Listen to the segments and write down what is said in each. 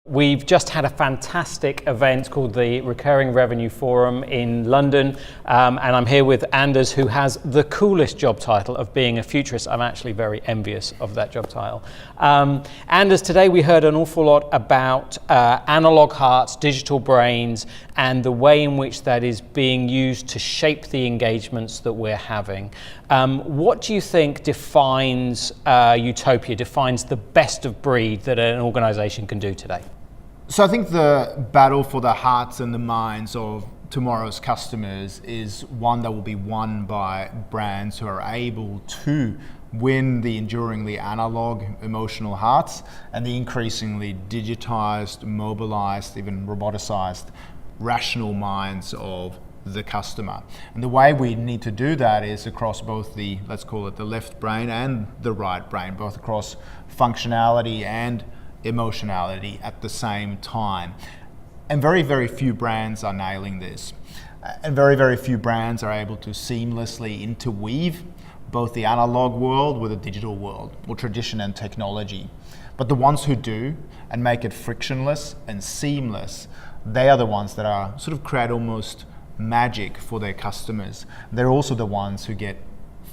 We've just had a fantastic event called the Recurring Revenue Forum in London, and I'm here with Anders, who has the coolest job title of being a futurist. I'm actually very envious of that job title. Anders, today we heard an awful lot about analog hearts, digital brains, and the way in which that is being used to shape the engagements that we're having. What do you think defines utopia, defines the best of breed that an organization can do today? So I think the battle for the hearts and the minds of tomorrow's customers is one that will be won by brands who are able to win the enduringly analog emotional hearts and the increasingly digitized, mobilized, even roboticized, rational minds of the customer. And the way we need to do that is across both the, let's call it the left brain and the right brain, both across functionality and emotionality at the same time. And very, very few brands are nailing this. And very, very few brands are able to seamlessly interweave both the analog world with the digital world, or tradition and technology. But the ones who do and make it frictionless and seamless, they are the ones that are sort of create almost magic for their customers. They're also the ones who get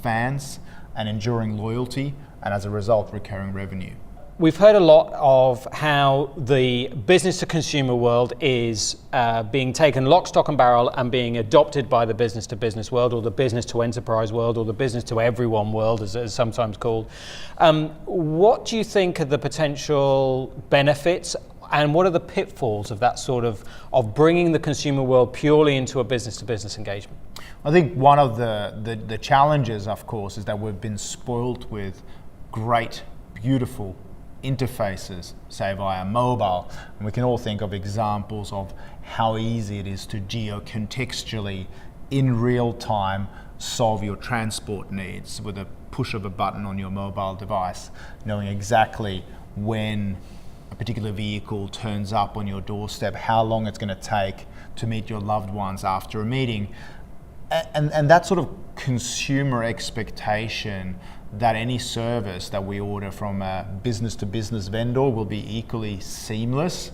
fans and enduring loyalty, and as a result, recurring revenue. We've heard a lot of how the business to consumer world is being taken lock, stock and barrel and being adopted by the business to business world, or the business to enterprise world, or the business to everyone world, as it's sometimes called. What do you think are the potential benefits, and what are the pitfalls of that sort of bringing the consumer world purely into a business to business engagement? I think one of the challenges, of course, is that we've been spoiled with great, beautiful interfaces, say via mobile. And we can all think of examples of how easy it is to geo-contextually, in real time, solve your transport needs with a push of a button on your mobile device, knowing exactly when a particular vehicle turns up on your doorstep, how long it's going to take to meet your loved ones after a meeting. And that sort of consumer expectation that any service that we order from a business to business vendor will be equally seamless,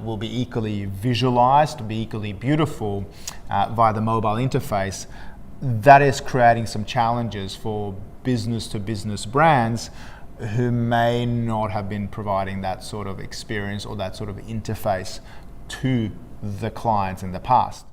will be equally visualized, will be equally beautiful via the mobile interface, that is creating some challenges for business to business brands who may not have been providing that sort of experience or that sort of interface to the clients in the past.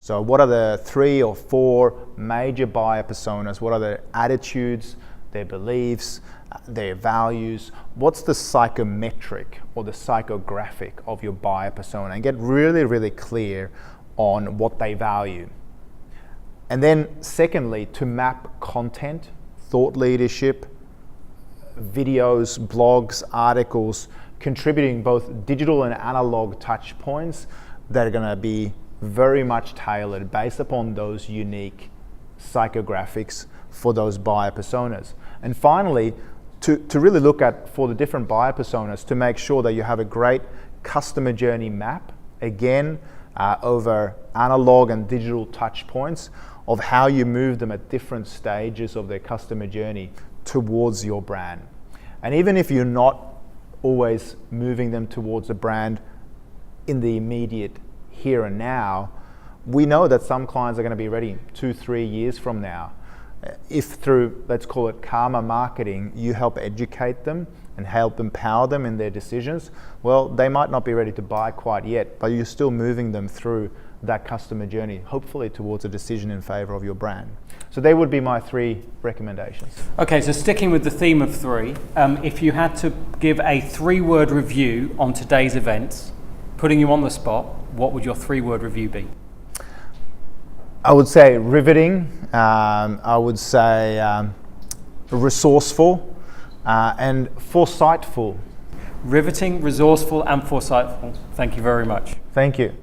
So what are the 3 or 4 major buyer personas? What are their attitudes, their beliefs, their values? What's the psychometric or the psychographic of your buyer persona? And get really, really clear on what they value. And then secondly, to map content, thought leadership, videos, blogs, articles, contributing both digital and analog touch points that are going to be very much tailored based upon those unique psychographics for those buyer personas. And finally, to really look at, for the different buyer personas, to make sure that you have a great customer journey map, again, over analog and digital touch points of how you move them at different stages of their customer journey towards your brand. And even if you're not always moving them towards a brand in the immediate here and now, we know that some clients are going to be ready 2-3 years from now. If through, let's call it karma marketing, you help educate them and help empower them in their decisions, well, they might not be ready to buy quite yet, but you're still moving them through that customer journey, hopefully towards a decision in favor of your brand. So they would be my 3 recommendations. Okay, so sticking with the theme of 3, if you had to give a 3-word review on today's events, putting you on the spot, what would your 3-word review be? I would say riveting, I would say resourceful, and foresightful. Riveting, resourceful and foresightful. Thank you very much. Thank you.